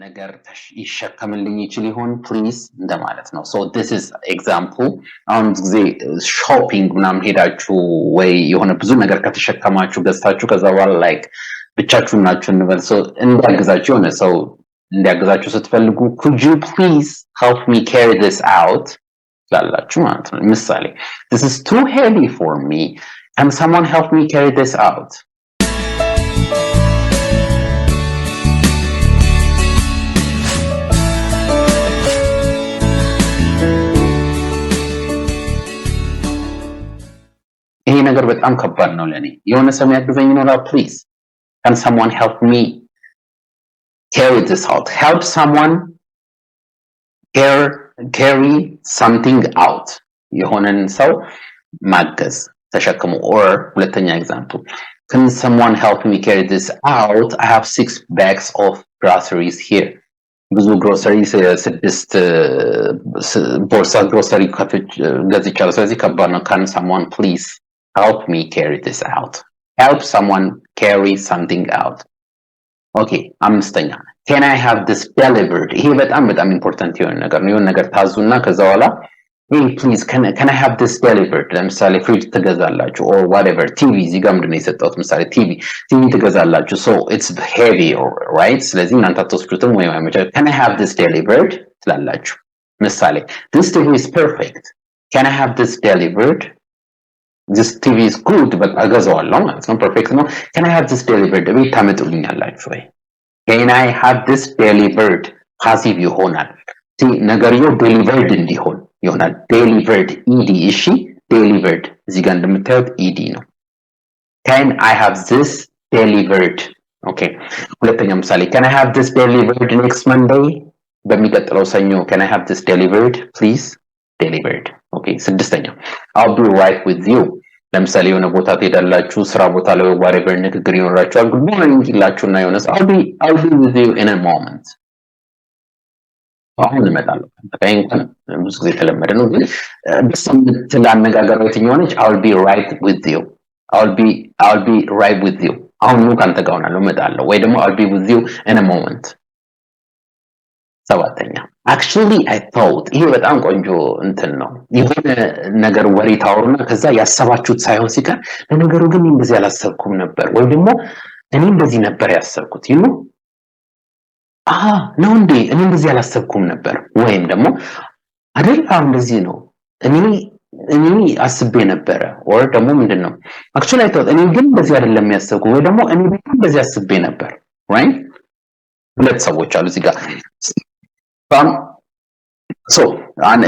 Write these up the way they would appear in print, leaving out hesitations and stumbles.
ነገር ይሸከምልኝ ይችል ይሆን ፕሊዝ እንደማለት ነው so this is example አሁን ጊዜ ሾፒንግ ምናምን ሄዳችሁ ወይ የሆነ ብዙ ነገር ከተሸከማችሁ ገዝታችሁ ከዛ በኋላ like ብቻችሁን ናችሁ እንበል so እንዲያግዛችሁ የሆነ ሰው እንዲያግዛችሁ ስትፈልጉ could you please help me carry this out ላላችሁ ማለት ነው ምሳሌ this is too heavy for me can someone help me carry this out ይሄ ነገር በጣም ከባድ ነው ለኔ የሆነ ሰው ያግዘኝ ነው please can someone help me carry this out help someone carry something out የሆነን ሰው ማገዝ ተሸክሙ or ሁለተኛ example can someone help me carry this out I have 6 bags of groceries here ብዙ groceries 6 ቦርሳ grocery ገዝቻለሁ ስለዚህ ከባድ ነው can someone please help me carry this out help someone carry something out okay አምስተኛ can I have this delivered ይሄ በጣም important የሆነ ነገር ነው የሆነ ነገር ታዙና ከዛ በኋላ hey please can I have this delivered ለምሳሌ ፍሪጅ ትገዛላችሁ or whatever TV እዚህ ጋር ምንድነው የሰጠሁት ምሳሌ TV ትገዛላችሁ so it's heavy right ስለዚህ እናንተ አትወስዱትም ወይ can I have this delivered ትላላችሁ ምሳሌ this TV is perfect can I have this delivered this TV is good but አገዛዋለሁ ማለት ነው perfect ነው can I have this delivered ቤት ታመጡልኛላችሁ ወይ can I have this delivered passive ይሆናል ነገርየው delivered እንዲሆን ይሆናል delivered ed እሺ delivered እዚህ ጋር እንደምታዩት ed ነው can I have this delivered okay ሁለተኛ ምሳሌ can I have this delivered next Monday በሚቀጥለው ሰኞ can I have this delivered please delivered okay ስድስተኛ I'll be right with you ለምሳሌ የሆነ ቦታ ትሄዳላችሁ ስራ ቦታ ላይ whatever ንግግር ይኖራችኋል good morning ይላችሁና የሆነ I'll be with you in a moment አሁን እመጣለሁ በቃ እንኳን ብዙ ጊዜ ተለመደ ነው ግን በስምት ላነጋገር የትኛውነች I'll be right with you I'll be right with you አሁን ነው ካንተ ጋር ሆናለሁ እመጣለሁ ወይ ደግሞ I'll be with you in a moment ሰባተኛ actually I thought ይሄ በጣም ቆንጆ እንትን ነው የሆነ ነገር ወሬ ታወሩና ከዛ ያሰባችሁት ሳይሆን ሲቀር ለነገሩ ግን እንደዚህ ያላሰብኩም ነበር ወይ ደግሞ እኔ እንደዚህ ነበር ያሰብኩት ነው እንዴ እኔ እንደዚህ ያላሰብኩም ነበር ወይም ደግሞ አይደል እንደዚህ ነው እኔ አስቤ ነበር or ደግሞ ምንድነው actually I thought እኔ ግን እንደዚህ አይደለም ያሰብኩት ወይ ደግሞ እኔ እንደዚህ አስቤ ነበር right ሁለት ሰዎች አሉ እዚህ ጋር so on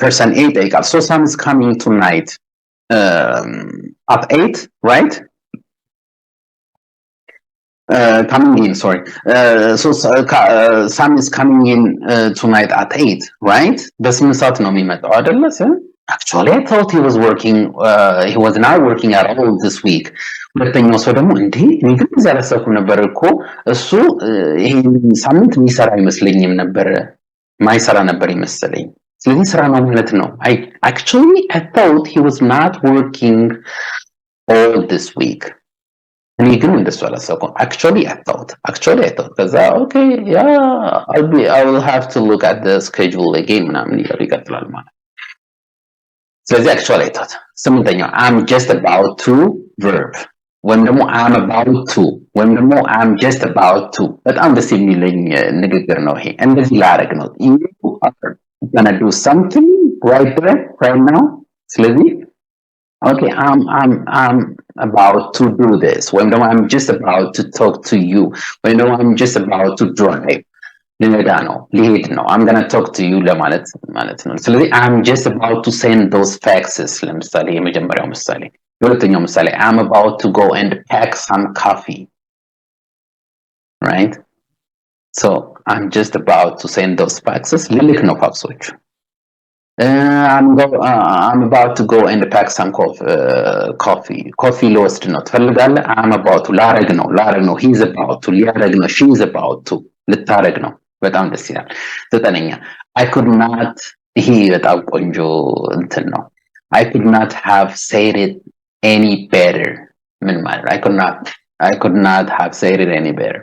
person 8 I got so Sam is coming tonight at 8 right coming in sorry so Sam is coming in tonight at 8 right በስምንት ሰዓት ነው የሚመጣው አይደለ actually I thought he was not working at all this week ሁለተኛው ሰው ደግሞ እንዴ እኔ ግን እዛ ያላሰብኩ ነበር እኮ እሱ ይሄን ሳምንት የሚሰራ አይመስለኝም ነበር ማይሰራ ነበር ይመስለኝ ስለዚህ ስራ ነው ማለት ነው actually I thought he was not working all this week እኔ ግን እንደሱ አላሰብኩም actually I thought ከዛ okay yeah I will have to look at the schedule again ምናምን ይቀጥላል ማለት ስለዚህ actually I thought ስምንተኛው I'm just about to verb ወይም ደግሞ I'm about to ወይም ደግሞ I'm just about to በጣም ደስ የሚለኝ ንግግር ነው ይሄ እንደዚህ ላረግ ነው you are gonna do something right there right now ስለዚህ okay I'm about to do this ወይም ደግሞ I'm just about to talk to you ወይም ደግሞ I'm just about to drive ሊሄድ ነው I'm gonna talk to you ለማለት ነው ስለዚህ I'm just about to send those faxes ለምሳሌ የመጀመሪያው ምሳሌ የሁለተኛው ምሳሌ I'm about to go and pack some coffee right so I'm just about to send those faxes ልልክ ነው ፋክሶች I'm about to go and pack some coffee ልወስድ ነው ትፈልጋለህ I'm about to ላረግ ነው he's about to ሊያረግ ነው she's about to ልታረግ ነው በጣም ደስ ይላል ዘጠነኛ I could not ይሄ በጣም ቆንጆ እንትን ነው I could not have said it any better ምን ማለት I could not have said it any better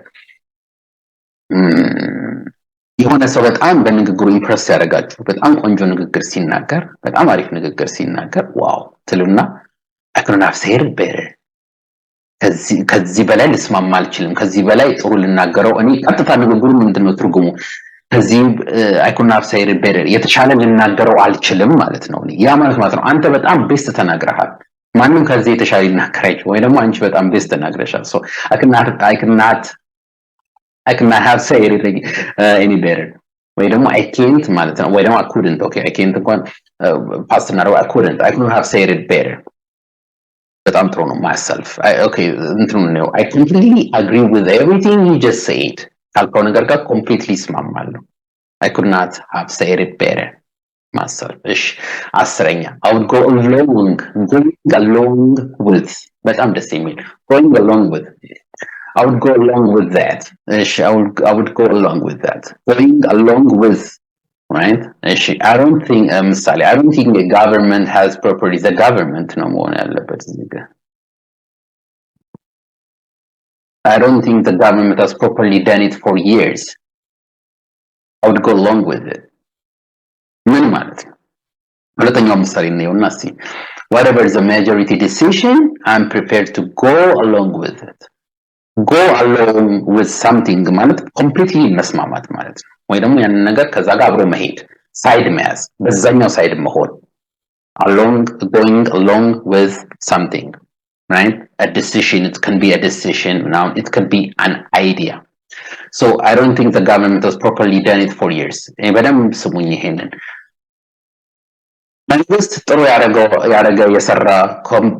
የሆነ ሰው በጣም በንግግሩ ኢምፕረስ ያደርጋችሁ በጣም ቆንጆ ንግግር ሲናገር በጣም አሪፍ ንግግር ሲናገር ዋው ትሉና I couldn't have said it better ከዚህ በላይ ልስማማ አልችልም ከዚህ በላይ ጥሩ ልናገረው እኔ ቀጥታ ንግግሩ ምንድነው ትርጉሙ ከዚህ I couldn't have said it better የተሻለ ልናገረው አልችልም ማለት ነው ያ ማለት ነው አንተ በጣም ቤስት ተናግረሃል ማንንም ከዚህ የተሻለ ይናገራይ ወይ ደግሞ አንቺ በጣም ቤስት ተናግረሻል so I cannot have said it any better ወይ ደግሞ I can't ማለት ነው ወይ ደግሞ I couldn't okay I can't እንኳን past now I couldn't have said it better በጣም ጥሩ ነው myself okay እንትኑ ነው I completely agree with everything you just said ካልከው ነገር ጋር completely ስማማለሁ I could not have said it better myself እሺ አስረኛ I would go along with በጣም ደስ የሚል going along with I would go along with that. I would go along with that. Going along with, right? I don't think the government has properly the government no more. I don't think the government has properly done it for years. I would go along with it. ምን ማለት ነው? ሁለተኛው ምሳሌ ነው እና እስቲ whatever the majority decision, I'm prepared to go along with it. go along with something ማለት completely መስማማት ማለት ነው ወይ ደግሞ ያን ነገር ከዛ ጋር አብሮ መሄድ ሳይድ መያዝ በዛኛው ሳይድ መሆን going along with something right a decision it can be a decision now it could be an idea so I don't think the government has properly done it for years በደም ስሙኝ ይሄንን መንግስት ጥሩ ያረገው የሰራ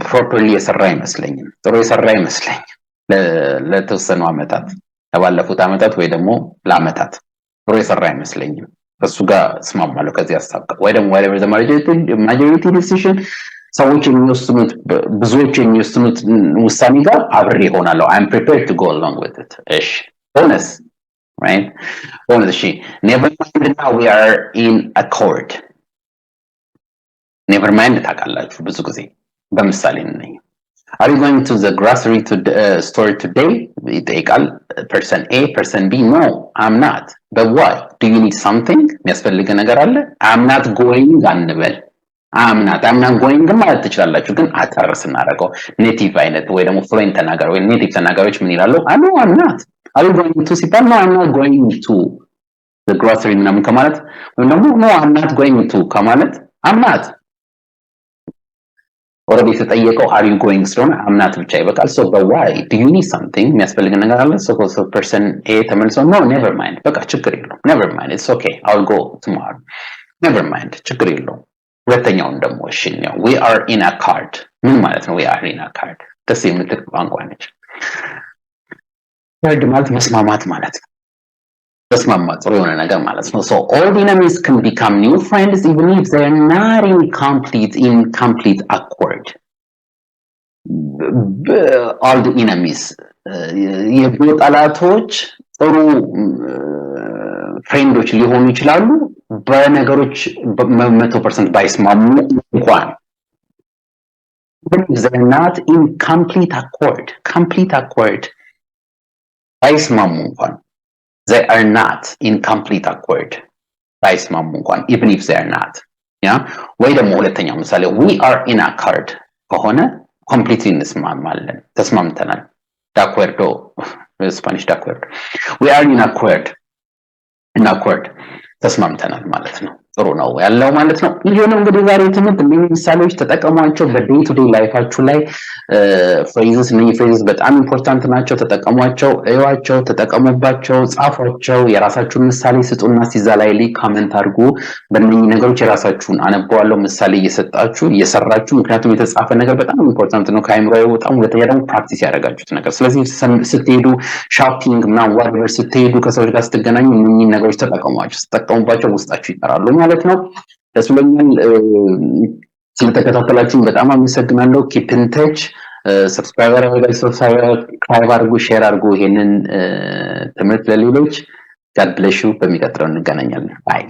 properly የሰራ አይመስለኝም ጥሩ የሰራ አይመስለኝም ለተወሰኑ አመታት ለባለፉት አመታት ወይ ደግሞ ለአመታት ጥሩ የሰራ አይመስለኝም እሱ ጋር ስማማለሁ ከዚህ አስተካከ ወይ ደግሞ whatever the majority decision ሰዎች የሚወስኑት ብዙዎች የሚወስኑት ውሳኔ ጋር አብሬ ሆናለሁ I'm prepared to go along with it እሺ bonus right bonus እሺ never mind now we are in accord never mind ታውቃላችሁ ብዙ ጊዜ በምሳሌ ነኝ Are you going to the grocery store today? ይጠይቃል person A person B no I'm not but why do you need something የሚያስፈልግ ነገር አለ I'm not going አንበል I'm not going ማለት ትችላላችሁ ግን አታርስ እናደርገው ኔቲቭ አይነት ወይ ደግሞ ፍሉዌንት ተናጋሪ ወይ ኔቲቭ ተናጋሪዎች ምን ይላሉ I know I'm not Are you going to ሲባል no I'm not going to the grocery ምናምን ከማለት ወይ ደግሞ no I'm not going to ከማለት I'm not already ተጠየቀው are you going ስለሆነ I'm not ብቻ ይበቃል so but why do you need something የሚያስፈልግ ነገር አለ so person A ተመልሶ no never mind በቃ ችግር የለውም never mind it's okay I'll go tomorrow never mind ችግር የለውም ሁለተኛውን ደግሞ እሺ ነው we are in a card ምን ማለት ነው we are in a card ደስ የምትል ቋንቋ ነች card ማለት መስማማት ማለት ነው መስማማት ጥሩ የሆነ ነገር ማለት ነው so old enemies can become new friends even if they are not in complete accord old enemies የድሮ ጠላቶች ጥሩ ፍሬንዶች ሊሆኑ ይችላሉ በነገሮች 100% ባይስማሙ እንኳን they are not in complete accord ባይስማሙ እንኳን they are not in complete accord ባይስማሙ እንኳን even if they are not yeah ወይ ደግሞ ሁለተኛው ምሳሌ we are in accord ከሆነ completely እንስማማለን ተስማምተናል de acuerdo Spanish de acuerdo we are in accord ተስማምተናል ማለት ነው ጥሩ ነው ያለው ማለት ነው ይሄንን እንግዲህ ዛሬ ትምህርት ምን ምሳሌዎች ተጠቀሟቸው በዴይ ቱ ዴይ ላይፋችሁ ላይ phrases በጣም ኢምፖርታንት ናቸው ተጠቀሟቸው እዩዋቸው ተጠቀሙባቸው ጻፏቸው የራሳችሁን ምሳሌ ስጡና ሲዛ ላይ ኮሜንት አድርጉ በእነኚህ ነገሮች የራሳችሁን አነባዋለሁ ምሳሌ እየሰጣችሁ እየሰራችሁ ምክንያቱም የተጻፈ ነገር በጣም ኢምፖርታንት ነው ከአይምሮዬ በጣም ሁለተኛ ደግሞ ፕራክቲስ ያደርጋችሁት ነገር ስለዚህ ስትሄዱ ሾፒንግ እና whatever ስትሄዱ ከሰዎች ጋር ስትገናኙ እነኚህ ነገሮች ተጠቀሙባቸው ውስጣችሁ ይጠራሉ ማለት ነው ለስለኛል ስለተከታተላችሁ በጣም አመሰግናለሁ keep in touch subscribe አድርጉ share አድርጉ ይሄንን ትምህርት ለሌሎች God bless you በሚቀጥለው እንገናኛለን bye